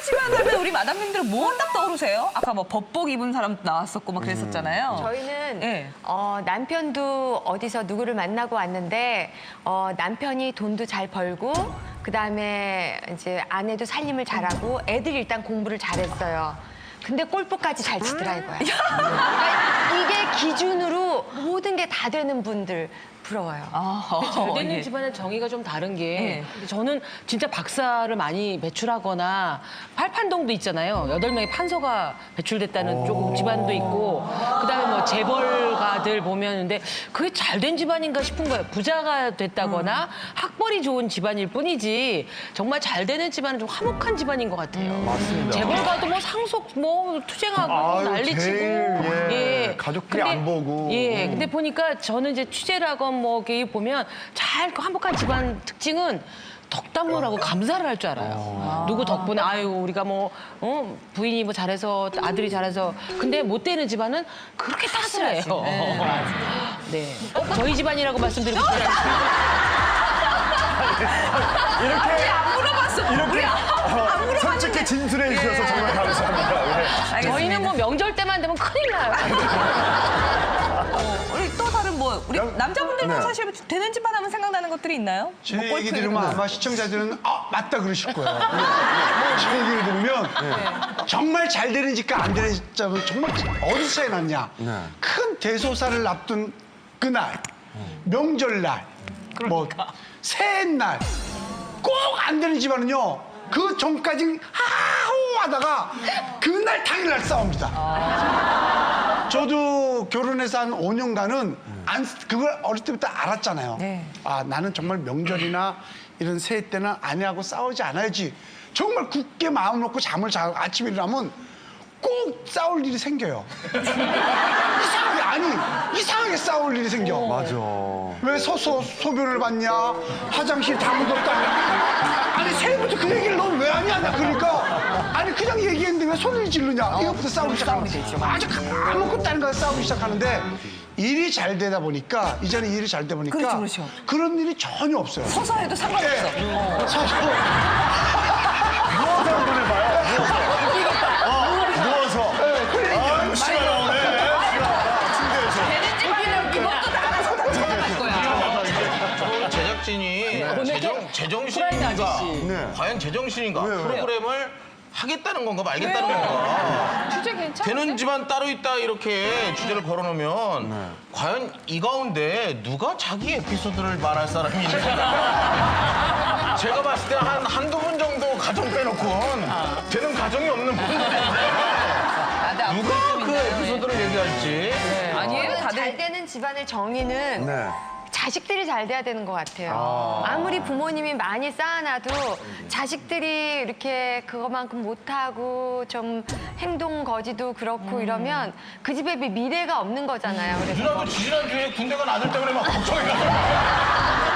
집안 하면 우리 마담님들은 뭐 딱 떠오르세요? 아까 뭐 법복 입은 사람도 나왔었고 막 그랬었잖아요. 저희는 네. 남편도 어디서 누구를 만나고 왔는데 남편이 돈도 잘 벌고 그다음에 이제 아내도 살림을 잘하고 애들이 일단 공부를 잘했어요. 근데 골프까지 잘 치더라 이거야. 그러니까 이게 기준으로 모든 게 다 되는 분들 부러워요. 잘 되는 예. 집안의 정의가 좀 다른 게 네. 근데 저는 진짜 박사를 많이 배출하거나 팔판동도 있잖아요. 8명의 판서가 배출됐다는 조금 집안도 있고 그다음에 뭐 재벌가들 보면 근데 그게 잘 된 집안인가 싶은 거예요. 부자가 됐다거나 학벌이 좋은 집안일 뿐이지 정말 잘 되는 집안은 좀 화목한 집안인 것 같아요. 맞습니다. 재벌가도 뭐 상속 뭐 투쟁하고 아유, 난리치고 제일, 가족들이 안 보고. 예, 근데 보니까 저는 이제 취재를 하건 뭐 이렇게 보면 잘 화목한 집안 특징은 덕담을 하고 감사를 할 줄 알아요. 누구 덕분에 아유 우리가 뭐 부인이 뭐 잘해서 아들이 잘해서 근데 못 되는 집안은 그렇게 따스해요. 네, 꼭 저희 집안이라고 말씀드리고 싶어요. 이렇게 안 물어봤어. 이렇게 안 물어봤는데. 솔직히 진술해 주셔서 정말 감사합니다. 예. 알겠습니다. 저희는 뭐 명절 때만 되면 큰일 나요. 우리 또 다른 뭐 우리 남자분들도 네. 사실 되는 집안 하면 생각나는 것들이 있나요? 제 뭐 골프 얘기 이런 들으면 거. 아마 시청자들은 맞다 그러실 거예요. 제 얘기를 들으면 정말 잘 되는 집과 안 되는 집은 정말 어디서 차이 났냐. 네. 큰 대소사를 앞둔 그날, 명절날, 뭐 새해날 꼭 안 되는 집안은요. 그 전까지 하하호 하다가 그날 당일날 싸웁니다. 저도 결혼해서 한 5년간은 그걸 어릴 때부터 알았잖아요. 네. 아, 나는 정말 명절이나 이런 새해 때는 아내하고 싸우지 않아야지. 정말 굳게 마음 놓고 잠을 자고 아침에 일어나면 꼭 싸울 일이 생겨요. 이상하게 싸울 일이 생겨. 맞아. 왜 서서 소변을 봤냐? 화장실 다 묻었다. 아니 새해부터 그 얘기를 너 왜 하냐? 나 그러니까 아니 그냥 얘기했는데 왜 소리를 지르냐? 이것부터 싸우기 시작하는 아주 아무것도 아닌 거 싸우기 시작하는데 일이 잘 되다 보니까 이제는 일이 잘 되다 보니까 그렇죠. 그런 일이 전혀 없어요. 서서 해도 상관없어. 서서 누워서 한번 해봐요. 누워서. 아유, 씨가 나오네. 침대에서. 되는 집안은 이것도 다 알아서 다 찾아갈 거야. 제작진이 제정신인가 프라이드 아저씨. 네. 과연 제정신인가 왜요? 프로그램을 하겠다는 건가 말겠다는 건가 주제 괜찮아? 되는 집안 따로 있다 이렇게 주제를 걸어놓으면 과연 이 가운데 누가 자기 에피소드를 말할 사람이 있는가 제가 봤을 때 한두 분 정도 가정 빼놓고는 되는 가정이 없는 분들인데 누가 그 에피소드를 얘기할지 아니에요? 잘 다들 되는 집안의 정의는 네. 자식들이 잘 돼야 되는 것 같아요. 아무리 부모님이 많이 쌓아놔도 자식들이 이렇게 그거만큼 못하고 좀 행동 거지도 그렇고 이러면 그 집에 미래가 없는 거잖아요. 그래서 누나도 지지난주에 군대 간 아들 때문에 막 걱정해가지고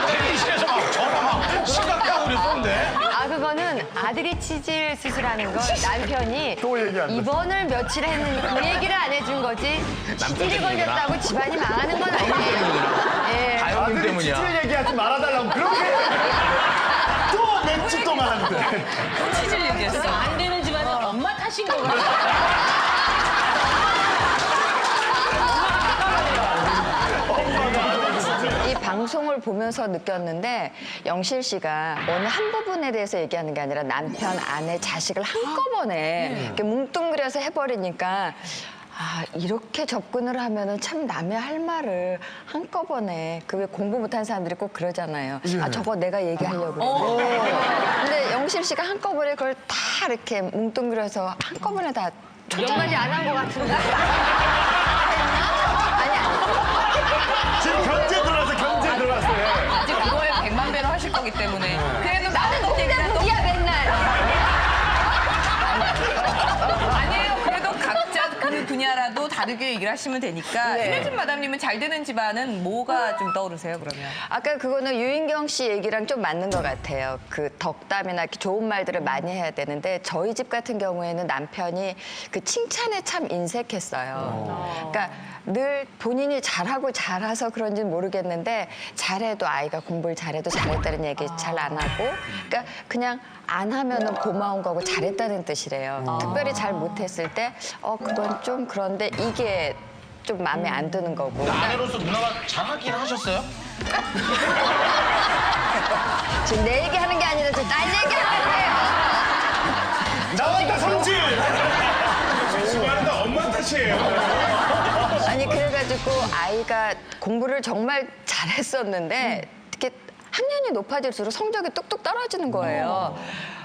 대기실에서 막 전화 막 심각하고 그랬었는데 그거는 아들이 치질 수술하는 거 남편이 또 얘기한다. 입원을 며칠 했는지 그 얘기를 안 해준 거지 치질이 걸렸다고 집안이 망하는 건 아니에요. 예. 가영님 아들이 때문이야. 치질 얘기하지 말아달라고 그렇게 또 멘트 또 말하는데. 치질 얘기했어. 안 되는 집안은 엄마 탓인 거 같아요. 이 방송을 보면서 느꼈는데 영실 씨가 어느 한 부분에 대해서 얘기하는 게 아니라 남편, 아내, 자식을 한꺼번에 이렇게 뭉뚱그려서 해버리니까 이렇게 접근을 하면은 참 남의 할 말을 한꺼번에 그 왜 공부 못하는 사람들이 꼭 그러잖아요. 저거 내가 얘기하려고 그러는데. 근데 영실 씨가 한꺼번에 그걸 다 이렇게 뭉뚱그려서 한꺼번에 다 초점까지 안 한 것 같은데. 지금 견제 들어왔어요. 아직 그거에 100만 배로 하실 거기 때문에. 그래도 나는 혼자 무기야 맨날. 아니에요. 그래도 각자 그 분야 하나라도 다르게 얘기를 하시면 되니까 임혜진 마담님은 잘 되는 집안은 뭐가 좀 떠오르세요 그러면? 아까 그거는 유인경 씨 얘기랑 좀 맞는 것 같아요. 그 덕담이나 이렇게 좋은 말들을 많이 해야 되는데 저희 집 같은 경우에는 남편이 그 칭찬에 참 인색했어요. 그러니까 늘 본인이 잘하고 잘해서 그런지는 모르겠는데 잘해도 아이가 공부를 잘해도 잘했다는 얘기 잘 안 하고 그러니까 그냥 안 하면은 고마운 거고 잘했다는 뜻이래요. 특별히 잘 못했을 때 그건 좀 그런데 이게 좀 마음에 안 드는 거고. 아내로서 누나가 잘하긴 하셨어요? 지금 내 얘기하는 게 아니라 지금 딸 얘기하는 거예요. 나왔다 성질. 집안은 다 엄마 탓이에요. 아니 그래가지고 아이가 공부를 정말 잘했었는데 이렇게 학년이 높아질수록 성적이 뚝뚝 떨어지는 거예요.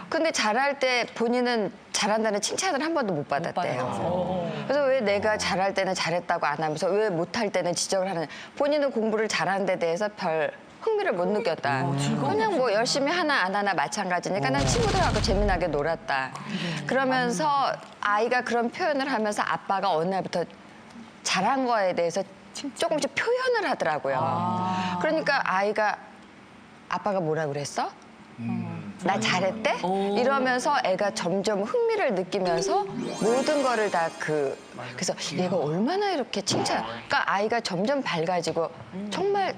근데 잘할 때 본인은 잘한다는 칭찬을 한 번도 못 받았대요. 그래서 왜 내가 잘할 때는 잘했다고 안 하면서 왜 못할 때는 지적을 하느냐. 본인은 공부를 잘하는 데 대해서 별 흥미를 못 느꼈다. 그냥 뭐 열심히 하나 안 하나 마찬가지니까 난 친구들하고 재미나게 놀았다. 그러면서 아이가 그런 표현을 하면서 아빠가 어느 날부터 잘한 거에 대해서 조금씩 표현을 하더라고요. 그러니까 아이가 아빠가 뭐라 그랬어? 나 잘했대? 이러면서 애가 점점 흥미를 느끼면서 모든 거를 다 그래서 얘가 얼마나 이렇게 그러니까 아이가 점점 밝아지고 정말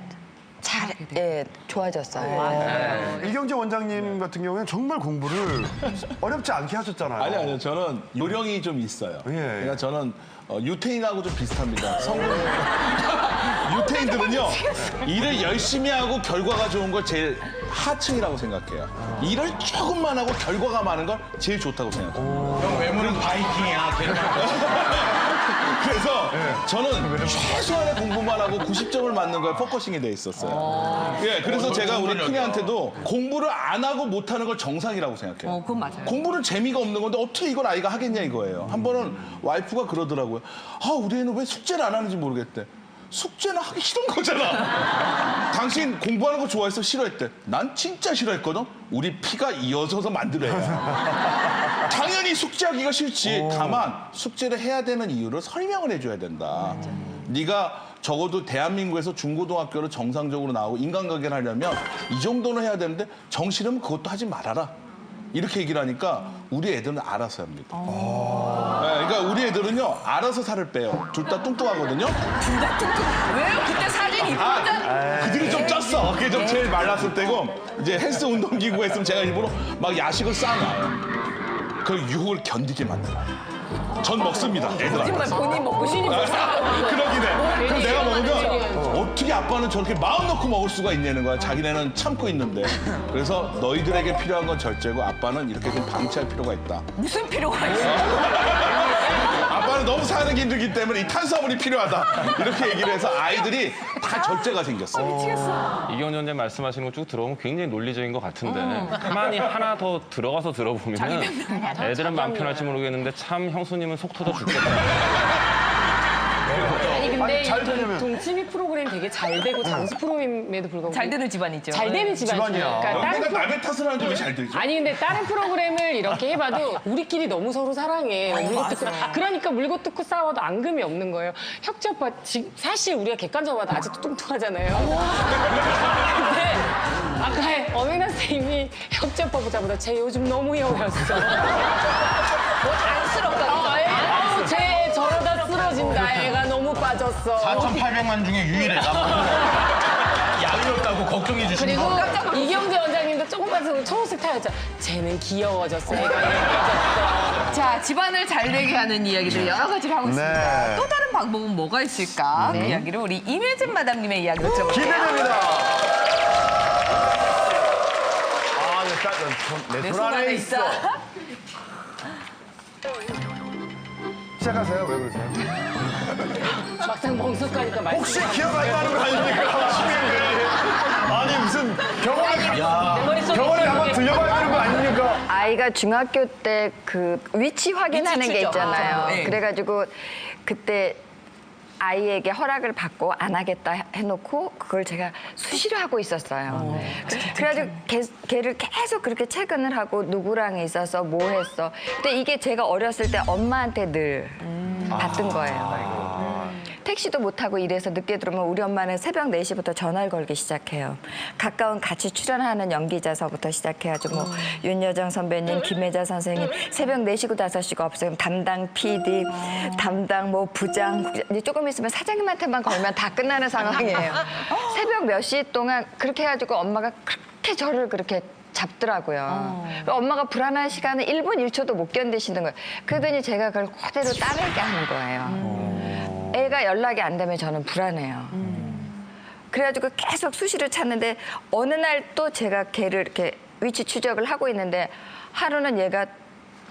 좋아졌어요. 이경재 원장님 같은 경우에는 정말 공부를 어렵지 않게 하셨잖아요. 아니요. 저는 요령이 좀 있어요. 예. 그러니까 저는 유태인하고 좀 비슷합니다. 유태인들은요, 일을 열심히 하고 결과가 좋은 걸 제일 하층이라고 생각해요. 일을 조금만 하고 결과가 많은 걸 제일 좋다고 생각해요. 형 외모는 바이킹이야. 그래서 저는 최소한의 공부만 하고 90점을 맞는 거에 포커싱이 돼 있었어요. 예, 그래서 제가 우리 큰애한테도 공부를 안 하고 못하는 걸 정상이라고 생각해요. 그건 맞아요. 공부는 재미가 없는 건데 어떻게 이걸 아이가 하겠냐 이거예요. 한 번은 와이프가 그러더라고요. 우리 애는 왜 숙제를 안 하는지 모르겠대. 숙제는 하기 싫은 거잖아. 당신 공부하는 거 좋아해서 싫어했대. 난 진짜 싫어했거든. 우리 피가 이어져서 만든 애야. 당연히 숙제하기가 싫지. 다만 숙제를 해야 되는 이유를 설명을 해줘야 된다. 네가 적어도 대한민국에서 중고등학교를 정상적으로 나오고 인간관계를 하려면 이 정도는 해야 되는데 정시라면 그것도 하지 말아라. 이렇게 얘기를 하니까 우리 애들은 알아서 합니다. 네, 그러니까 우리 애들은요 알아서 살을 빼요. 둘 다 뚱뚱하거든요. 둘 다 뚱뚱. 왜요? 그때 사진 이쁘다. 그들이 좀 쪘어. 그게 좀 제일 말랐을 때고 이제 헬스 운동기구가 있으면 제가 일부러 막 야식을 싸놔요. 그 유혹을 견디게 만들어요. 전 먹습니다, 애들한테. 정말 본인 먹고 싶은 거 그러긴 해. 그럼 내가 먹으면 어떻게 아빠는 저렇게 마음 놓고 먹을 수가 있냐는 거야. 자기네는 참고 있는데. 그래서 너희들에게 필요한 건 절제고 아빠는 이렇게 좀 방치할 필요가 있다. 무슨 필요가 있어? 아빠는 너무 사는 게 힘들기 때문에 이 탄수화물이 필요하다. 이렇게 얘기를 해서 아이들이 다 절제가 생겼어. 이경재 원장님 말씀하시는 거 쭉 들어보면 굉장히 논리적인 것 같은데 가만히 하나 더 들어가서 들어보면 애들은 마음 편할지 모르겠는데 참 형수님은 속 터져 죽겠다. 아니 근데 아니, 잘 이 되려면. 동치미 프로그램 되게 잘 되고 장수 프로그램에도 불구하고 잘 되는 집안이죠. 잘 되는 집안이에요. 집안이야. 그러니까 다른 내가 남의 탓을 하는데 왜 잘 되죠? 아니 근데 다른 프로그램을 이렇게 해봐도 우리끼리 너무 서로 사랑해. 물고 뜯고 그러니까 물고 뜯고 싸워도 앙금이 없는 거예요. 혁재 오빠 사실 우리가 객관적으로 봐도 아직도 뚱뚱하잖아요. 근데 아까 어메나 선생님이 혁재 오빠 보자마자 쟤 요즘 너무 여였어. 뭐 안쓰럽다. 쟤 저러다 쓰러진다. 애가 너무 빠졌어. 4,800만 중에 유일해. 야위였다고 걱정해 주시는 그리고 거. 이경재 원장님도 조금만 초록색 타였죠. 쟤는 귀여워졌어. 애가 예뻐졌어. 자, 집안을 잘 되게 하는 이야기들 여러 가지를 하고 있습니다. 네. 또 다른 방법은 뭐가 있을까? 그 이야기를 우리 임혜진 마담님의 이야기로 들어볼게요. 기대됩니다. 내 손 안에 있어. 시작하세요. 왜 그러세요? 막상 멍석 가니까 혹시 말씀. 기억 안 나는 거 아닙니까? 아니 무슨 병원에 한번 들려봐야 되는 거 아닙니까? 아이가 중학교 때 그 위치 확인하는 게 위치 추적. 있잖아요. 네. 그래가지고 그때 아이에게 허락을 받고 안 하겠다 해놓고 그걸 제가 수시로 하고 있었어요. 그래가지고 걔를 계속 그렇게 체근을 하고 누구랑 있어서 뭐 했어. 근데 이게 제가 어렸을 때 엄마한테 늘 받던 거예요. 택시도 못 타고 일해서 늦게 들어오면 우리 엄마는 새벽 4시부터 전화를 걸기 시작해요. 가까운 같이 출연하는 연기자서부터 시작해가지고 뭐 윤여정 선배님, 김혜자 선생님 새벽 4시고 5시가 없어요. 담당 PD, 담당 뭐 부장, 이제 조금 있으면 사장님한테만 걸면 다 끝나는 상황이에요. 새벽 몇 시 동안 그렇게 해가지고 엄마가 그렇게 저를 그렇게 잡더라고요. 엄마가 불안한 시간을 1분 1초도 못 견디시는 거예요. 그러더니 제가 그걸 그대로 따르게 하는 거예요. 애가 연락이 안 되면 저는 불안해요. 그래가지고 계속 수시로 찾는데 어느 날 또 제가 걔를 이렇게 위치 추적을 하고 있는데 하루는 얘가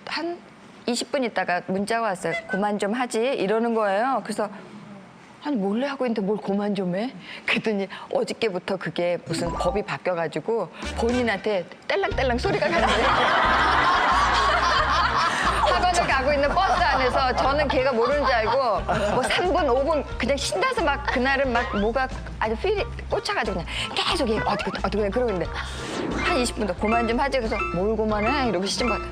한 20분 있다가 문자가 왔어요. 그만 좀 하지 이러는 거예요. 그래서 아니 몰래 하고 있는데 뭘 그만 좀 해? 그랬더니 어저께부터 그게 무슨 법이 바뀌어가지고 본인한테 딸랑딸랑 소리가 나는데 학원을 가고 있는 버스 안에서 저는 걔가 모르는 줄 알고 뭐 3분, 5분 그냥 신나서 막 그날은 막 뭐가 아주 필이 꽂혀가지고 그냥 계속 얘가 어떻게 그러고 있는데 한 20분 더 그만 좀 하지. 그래서 뭘 그만해? 이러고 시좀 받아.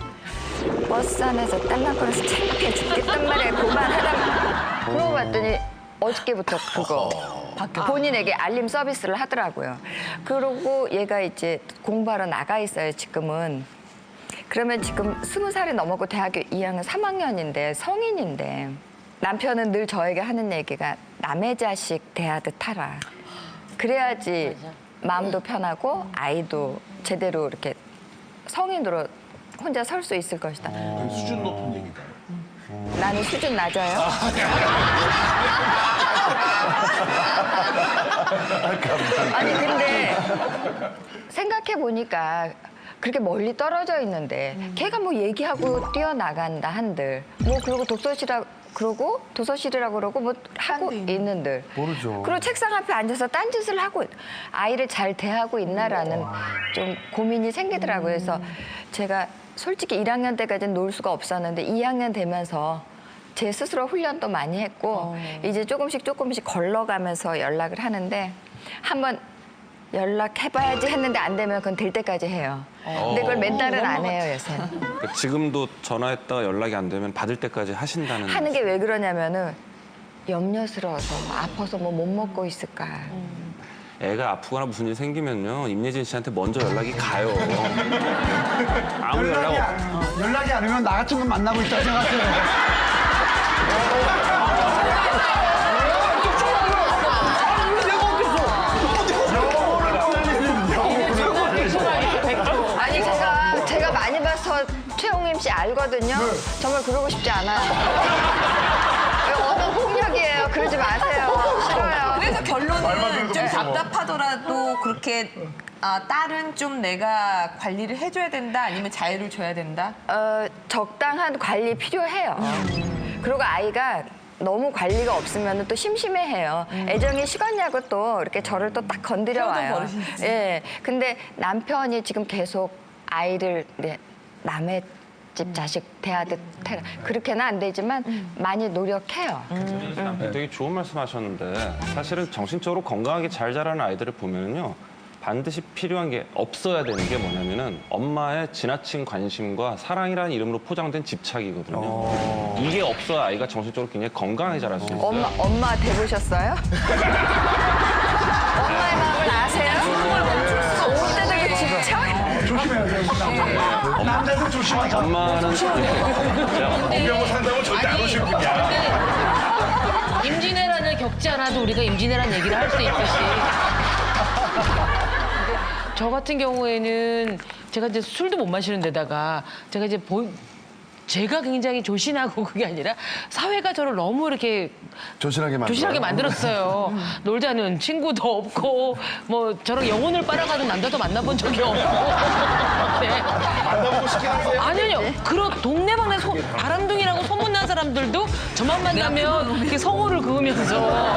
버스 안에서 딸랑거려서 창피해 죽겠단 말이야. 그만하라고. 그러고 봤더니 어저께부터 그거 본인에게 알림 서비스를 하더라고요. 그러고 얘가 이제 공부하러 나가 있어요, 지금은. 그러면 지금 20살이 넘었고 대학교 2학년 3학년인데 성인인데 남편은 늘 저에게 하는 얘기가 남의 자식 대하듯 하라. 그래야지 마음도 편하고 아이도 제대로 이렇게 성인으로 혼자 설 수 있을 것이다. 수준 높은 얘기가요. 나는 수준 낮아요. 아니 근데 생각해 보니까 그렇게 멀리 떨어져 있는데 걔가 뭐 얘기하고 뛰어나간다 한들 뭐 그러고 도서실이라고 그러고 뭐 하고 있는들 모르죠. 그리고 책상 앞에 앉아서 딴짓을 하고 아이를 잘 대하고 있나라는 좀 고민이 생기더라고요. 그래서 제가 솔직히 1학년 때까지는 놀 수가 없었는데 2학년 되면서 제 스스로 훈련도 많이 했고 이제 조금씩 걸러가면서 연락을 하는데 한번 연락해봐야지 했는데 안 되면 그건 될 때까지 해요. 근데 그걸 맨날은 안 해요, 요새는. 그러니까 지금도 전화했다가 연락이 안 되면 받을 때까지 하신다는. 하는 게 왜 그러냐면은 염려스러워서 아파서 뭐 못 먹고 있을까. 애가 아프거나 무슨 일 생기면요 임예진 씨한테 먼저 연락이 가요. 아무 연락이 안 오면 나 같은 건 만나고 있다 생각해요. 아니 제가 많이 봐서 최홍임 씨 알거든요. 정말 그러고 싶지 않아요. 언어 폭력이에요. 그러지 마세요. 싫어요. 그래서 결론은 좀 무서워. 답답하더라도 그렇게 딸은 좀 내가 관리를 해줘야 된다 아니면 자유를 줘야 된다? 적당한 관리 필요해요. 그리고 아이가 너무 관리가 없으면 또 심심해해요. 애정이 식었냐고 또 이렇게 저를 또 딱 건드려 와요. 버릇인지. 예. 근데 남편이 지금 계속 아이를 남의 집 자식 대하듯 해라. 그렇게는 안 되지만 많이 노력해요. 되게 좋은 말씀하셨는데 사실은 정신적으로 건강하게 잘 자라는 아이들을 보면요 반드시 필요한 게 없어야 되는 게 뭐냐면은 엄마의 지나친 관심과 사랑이라는 이름으로 포장된 집착이거든요. 이게 없어야 아이가 정신적으로 굉장히 건강하게 자랄 수 있어요. 엄마 돼보셨어요? 엄마의 마음을 아세요? 올 때 되게 집착? 조심해야 돼요. 남자들 조심하자. 엄마는 엄명고 산다고 절대 안 오실 분이야. 임진왜란을 겪지 않아도 우리가 임진왜란 얘기를 할 수 있듯이. 저 같은 경우에는 제가 이제 술도 못 마시는 데다가 제가 이제 제가 굉장히 조신하고 그게 아니라 사회가 저를 너무 이렇게 조신하게 만들었어요. 놀자는 친구도 없고 뭐 저랑 영혼을 빨아가는 남자도 만나본 적이 없고. 네. 만나보고 싶긴 하세요? 아니요. 그런 동네방네 바람둥이라고 소문난 사람들도 저만 만나면 이렇게 성호를 그으면서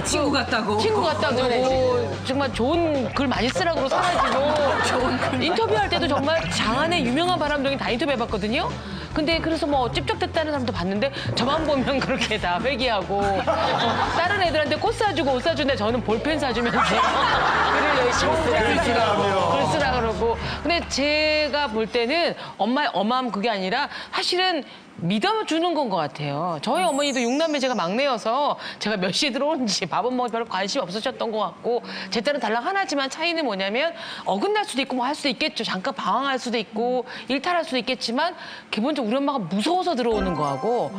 친구 같다고. 친구 같다고 정말 좋은 글 많이 쓰라고 사라지고 인터뷰할 때도 정말 장안의 유명한 바람둥이 다 인터뷰해봤거든요. 근데 그래서 뭐 찝쩍댔다는 사람도 봤는데 저만 보면 그렇게 다 회귀하고 다른 애들한테 꽃 사주고 옷 사주는데 저는 볼펜 사주면서 글을 열심히 글 쓰라 그러고. 근데 제가 볼 때는 엄마의 엄함 그게 아니라 사실은 믿어주는 건 것 같아요. 저희 어머니도 6남매 제가 막내여서 제가 몇 시에 들어오는지 밥은 뭐 별로 관심 없으셨던 것 같고 제 딸은 달랑 하나지만 차이는 뭐냐면 어긋날 수도 있고 뭐 할 수도 있겠죠. 잠깐 방황할 수도 있고 일탈할 수도 있겠지만 기본적으로 우리 엄마가 무서워서 들어오는 거하고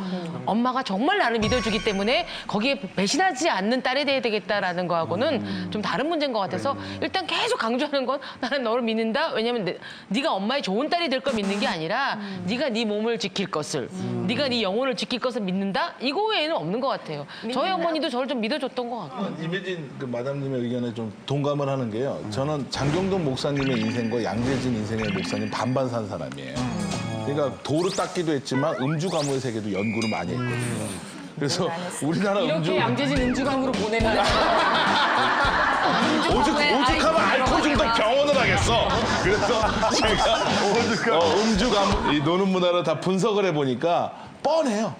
엄마가 정말 나를 믿어주기 때문에 거기에 배신하지 않는 딸이 돼야 되겠다라는 거하고는 좀 다른 문제인 것 같아서 일단 계속 강조하는 건 나는 너를 믿는다. 왜냐면 네가 엄마의 좋은 딸이 될 걸 믿는 게 아니라 네가 네 몸을 지킬 것을 네가 네 영혼을 지킬 것을 믿는다? 이거 외에는 없는 것 같아요. 저희 어머니도 저를 좀 믿어줬던 것 같고. 이매진 그 마담님의 의견에 좀 동감을 하는 게요. 저는 장경동 목사님의 인생과 양재진 인생의 목사님 반반 산 사람이에요. 그러니까 도를 닦기도 했지만 음주 가무의 세계도 연구를 많이 했거든요. 그래서 우리나라 음주 양재진 음주감으로 보내는 오죽하면 알코올 중독 병원을 하겠어. 그래서 제가 음주 가무 이 노는 문화를 다 분석을 해보니까 뻔해요.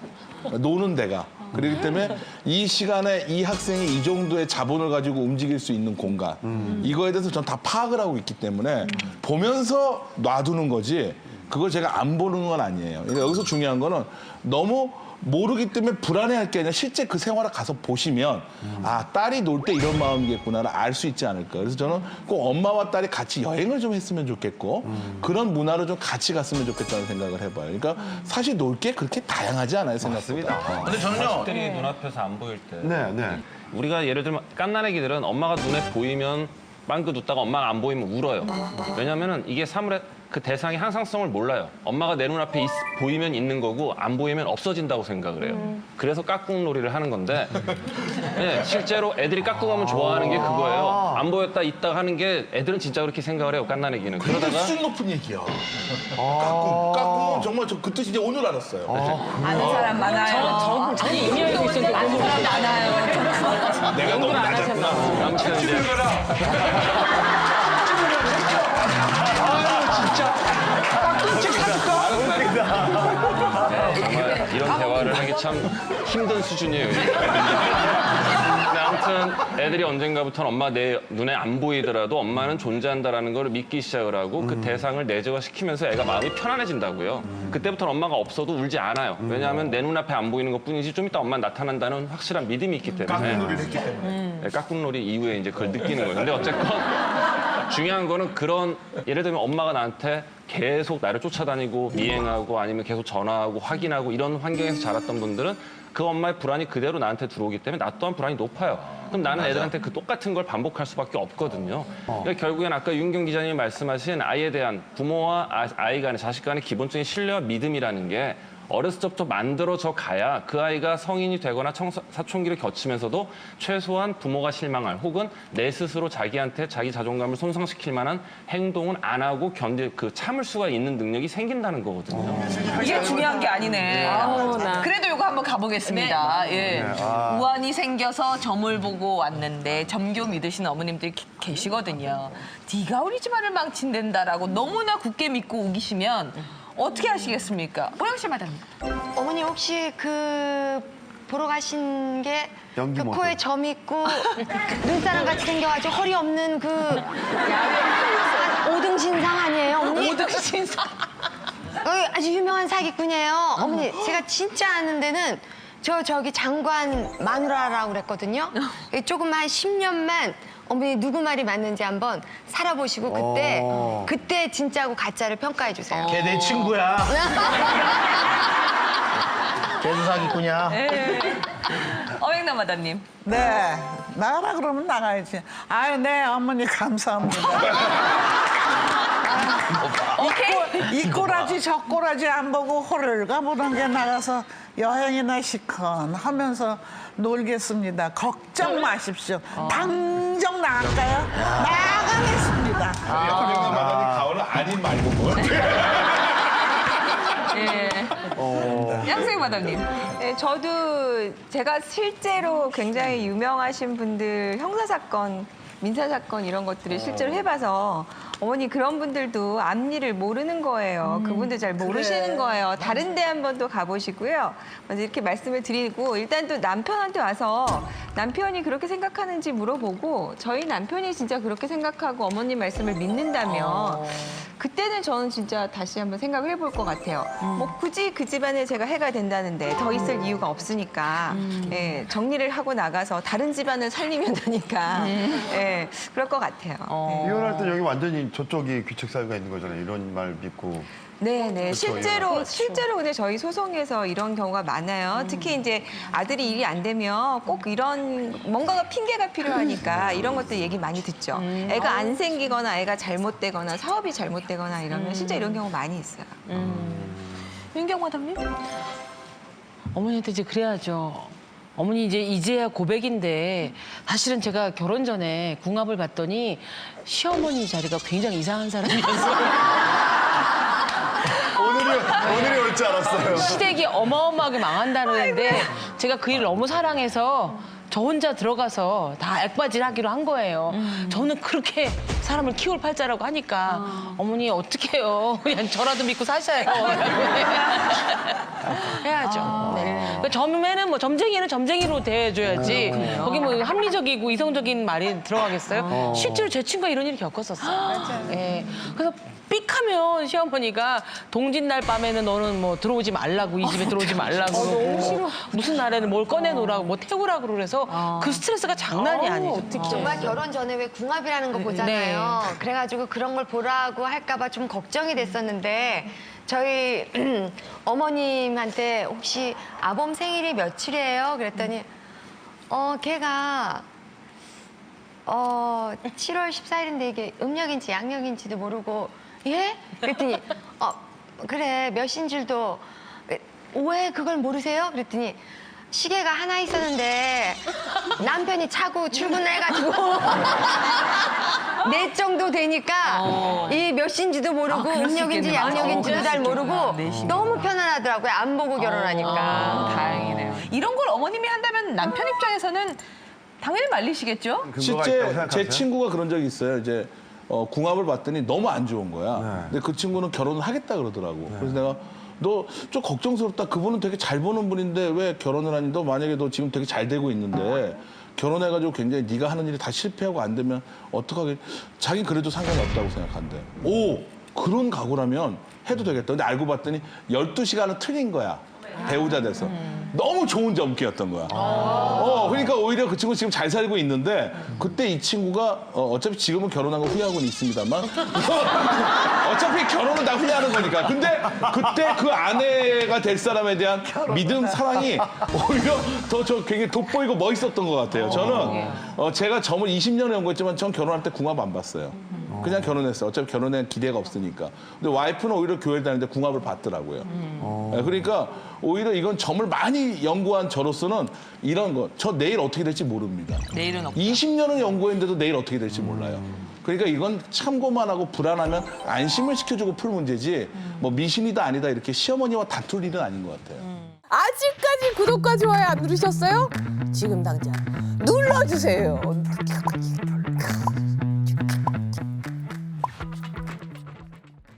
노는 데가. 그렇기 때문에 이 시간에 이 학생이 이 정도의 자본을 가지고 움직일 수 있는 공간 이거에 대해서 전 다 파악을 하고 있기 때문에 보면서 놔두는 거지 그걸 제가 안 보는 건 아니에요. 그러니까 여기서 중요한 거는 너무 모르기 때문에 불안해할 게 아니라 실제 그 생활을 가서 보시면 아 딸이 놀 때 이런 마음이겠구나를 알 수 있지 않을까. 그래서 저는 꼭 엄마와 딸이 같이 여행을 좀 했으면 좋겠고 그런 문화를 좀 같이 갔으면 좋겠다는 생각을 해봐요. 그러니까 사실 놀 게 그렇게 다양하지 않아요 생각보다. 근데 저는요. 자식들이 눈앞에서 안 보일 때 네. 우리가 예를 들면 깐난애기들은 엄마가 눈에 보이면 빵긋 웃다가 엄마가 안 보이면 울어요. 왜냐면은 이게 사물의 그 대상의 항상성을 몰라요. 엄마가 내 눈앞에 보이면 있는 거고 안 보이면 없어진다고 생각을 해요. 그래서 깍꿍놀이를 하는 건데 네, 실제로 애들이 깍꿍하면 좋아하는 게 그거예요. 안 보였다 있다 하는 게 애들은 진짜 그렇게 생각을 해요. 깐난애기는. 그게 그러다가 수준 높은 얘기야. 깍꿍은 정말 저 그 뜻 이제 오늘 알았어요. 아는 사람 많아요. 저는 이미 알고 있었는데 아는 사람 많아요. 내가 너무 낮았구나. 아무튼 이제 정말 이런 대화를 하기 참 힘든 수준이에요. 근데 아무튼 애들이 언젠가부터는 엄마 내 눈에 안 보이더라도 엄마는 존재한다라는 걸 믿기 시작을 하고 그 대상을 내재화시키면서 애가 마음이 편안해진다고요. 그때부터는 엄마가 없어도 울지 않아요. 왜냐하면 내 눈앞에 안 보이는 것뿐이지 좀 이따 엄마 나타난다는 확실한 믿음이 있기 때문에. 깍꿍놀이를 했기 때문에. 네, 깍꿍놀이 이후에 이제 그걸 느끼는 거예요. 근데 어쨌건 중요한 거는 그런 예를 들면 엄마가 나한테 계속 나를 쫓아다니고 미행하고 아니면 계속 전화하고 확인하고 이런 환경에서 자랐던 분들은 그 엄마의 불안이 그대로 나한테 들어오기 때문에 나 또한 불안이 높아요. 그럼 나는 애들한테 그 똑같은 걸 반복할 수밖에 없거든요. 그러니까 결국엔 아까 윤경 기자님이 말씀하신 아이에 대한 부모와 아이 간의 자식 간의 기본적인 신뢰와 믿음이라는 게 어렸을 때부터 만들어져 가야 그 아이가 성인이 되거나 사춘기를 거치면서도 최소한 부모가 실망할 혹은 내 스스로 자기한테 자기 자존감을 손상시킬 만한 행동은 안 하고 참을 수가 있는 능력이 생긴다는 거거든요. 이게 중요한 게 아니네. 그래도 이거 한번 가보겠습니다. 예. 우환이 생겨서 점을 보고 왔는데 점교 믿으시는 어머님들이 계시거든요. 네가 우리 집안을 망친댄다라고 너무나 굳게 믿고 우기시면 어떻게 하시겠습니까? 보영 씨 마담. 어머니 혹시 그 보러 가신 게 연기 그 모드. 코에 점 있고 눈사람 같이 생겨가지고 허리 없는 그 오등 신상 아니에요, 어머니? 오등 신상. 아주 유명한 사기꾼이에요. 어머니 제가 진짜 아는 데는 저기 장관 마누라라고 그랬거든요. 조금 한 10년만 어머니 누구 말이 맞는지 한번 살아보시고 그때 진짜고 가짜를 평가해 주세요. 걔 내 친구야. 걔도 사기꾼이야. 어맹남 마담님. 네, 나가라 그러면 나가야지. 아유, 네, 어머니 감사합니다. 이 꼬라지 저 꼬라지 안 보고 호를 가보는 게 나가서 여행이나 시컨하면서 놀겠습니다. 걱정 마십시오. 당장 나갈까요? 나가겠습니다. 마담이 가오는 아닌 말고 뭐. 예. 양승희 마담님. 네, 저도 제가 실제로 굉장히 유명하신 분들 형사사건, 민사사건 이런 것들을 실제로 해봐서 어머니 그런 분들도 앞일을 모르는 거예요. 그분들 잘 모르시는 거예요. 다른 데 한 번 또 가보시고요. 먼저 이렇게 말씀을 드리고 일단 또 남편한테 와서 남편이 그렇게 생각하는지 물어보고 저희 남편이 진짜 그렇게 생각하고 어머님 말씀을 믿는다면 그때는 저는 진짜 다시 한번 생각을 해볼 것 같아요. 뭐 굳이 그 집안에 제가 해가 된다는데 더 있을 이유가 없으니까 예, 정리를 하고 나가서 다른 집안을 살리면 되니까 예, 그럴 것 같아요. 네. 이혼할 때 여기 완전히 저쪽이 귀책 사유가 있는 거잖아요. 이런 말 믿고. 네네. 그렇죠, 실제로 근데 저희 소송에서 이런 경우가 많아요. 특히 이제 아들이 일이 안 되면 꼭 이런 뭔가가 핑계가 필요하니까 이런 것들 얘기 많이 듣죠. 애가 안 생기거나 애가 잘못되거나 사업이 잘못되거나 이러면 진짜 이런 경우 많이 있어요. 윤경 마담님. 어머니한테 이제 그래야죠. 어머니 이제야 고백인데 사실은 제가 결혼 전에 궁합을 봤더니 시어머니 자리가 굉장히 이상한 사람이었어요. 오늘이 올 줄 알았어요. 시댁이 어마어마하게 망한다는데 제가 그 일을 너무 사랑해서 저 혼자 들어가서 다 액바지를 하기로 한 거예요. 저는 그렇게 사람을 키울 팔자라고 하니까 어머니 어떡해요. 그냥 저라도 믿고 사셔요. 해야죠. 네. 그러니까 점에는 뭐 점쟁이는 점쟁이로 대해줘야지. 거기 뭐 합리적이고 이성적인 말이 들어가겠어요? 실제로 제 친구가 이런 일을 겪었었어요. 맞아요. 예. 그래서 삑하면 시어머니가 동짓날 밤에는 너는 뭐 들어오지 말라고 이 집에 들어오지 말라고 그러고 무슨 날에는 뭘 꺼내놓으라고 뭐 태우라고 그래서 그 스트레스가 장난이 아니죠. 정말 결혼 전에 왜 궁합이라는 거 보잖아요. 그래가지고 그런 걸 보라고 할까봐 좀 걱정이 됐었는데 저희 어머님한테 혹시 아범 생일이 며칠이에요? 그랬더니 걔가 7월 14일인데 이게 음력인지 양력인지도 모르고 예? 그랬더니 그래 몇 신 줄도 왜 그걸 모르세요? 그랬더니 시계가 하나 있었는데 남편이 차고 출근해가지고 넷 정도 되니까 이 몇 신지도 모르고 그럴 수 음력인지 있겠네. 양력인지도 그럴 잘 수 모르고 있겠구나. 넷이면. 너무 편안하더라고요. 안 보고 결혼하니까. 다행이네요. 이런 걸 어머님이 한다면 남편 입장에서는 당연히 말리시겠죠? 근거가 있다고 실제 생각하세요? 제 친구가 그런 적이 있어요. 이제 궁합을 봤더니 너무 안 좋은 거야. 네. 근데 그 친구는 결혼을 하겠다 그러더라고. 그래서 내가 너 좀 걱정스럽다. 그분은 되게 잘 보는 분인데 왜 결혼을 하니? 너 만약에 너 지금 되게 잘 되고 있는데 결혼해가지고 굉장히 네가 하는 일이 다 실패하고 안 되면 어떡하게? 자긴 그래도 상관이 없다고 생각한대. 오, 그런 각오라면 해도 되겠다. 근데 알고 봤더니 12시간은 틀린 거야. 배우자 돼서. 너무 좋은 점괘였던 거야. 그러니까 오히려 그 친구 지금 잘 살고 있는데 그때 이 친구가 어차피 지금은 결혼한 거 후회하고는 있습니다만 어차피 결혼은 다 후회하는 거니까. 근데 그때 그 아내가 될 사람에 대한 믿음, 사랑이 오히려 더 저 굉장히 돋보이고 멋있었던 것 같아요. 저는 제가 점을 20년을 연구했지만 전 결혼할 때 궁합 안 봤어요. 그냥 결혼했어요. 어차피 결혼에 기대가 없으니까. 근데 와이프는 오히려 교회를 다니는데 궁합을 봤더라고요. 그러니까 오히려 이건 점을 많이 연구한 저로서는 이런 거. 저 내일 어떻게 될지 모릅니다. 내일은 없다. 20년을 연구했는데도 내일 어떻게 될지 몰라요. 그러니까 이건 참고만 하고 불안하면 안심을 시켜주고 풀 문제지 뭐 미신이다 아니다 이렇게 시어머니와 다툴 일은 아닌 것 같아요. 아직까지 구독과 좋아요 안 누르셨어요? 지금 당장 눌러주세요.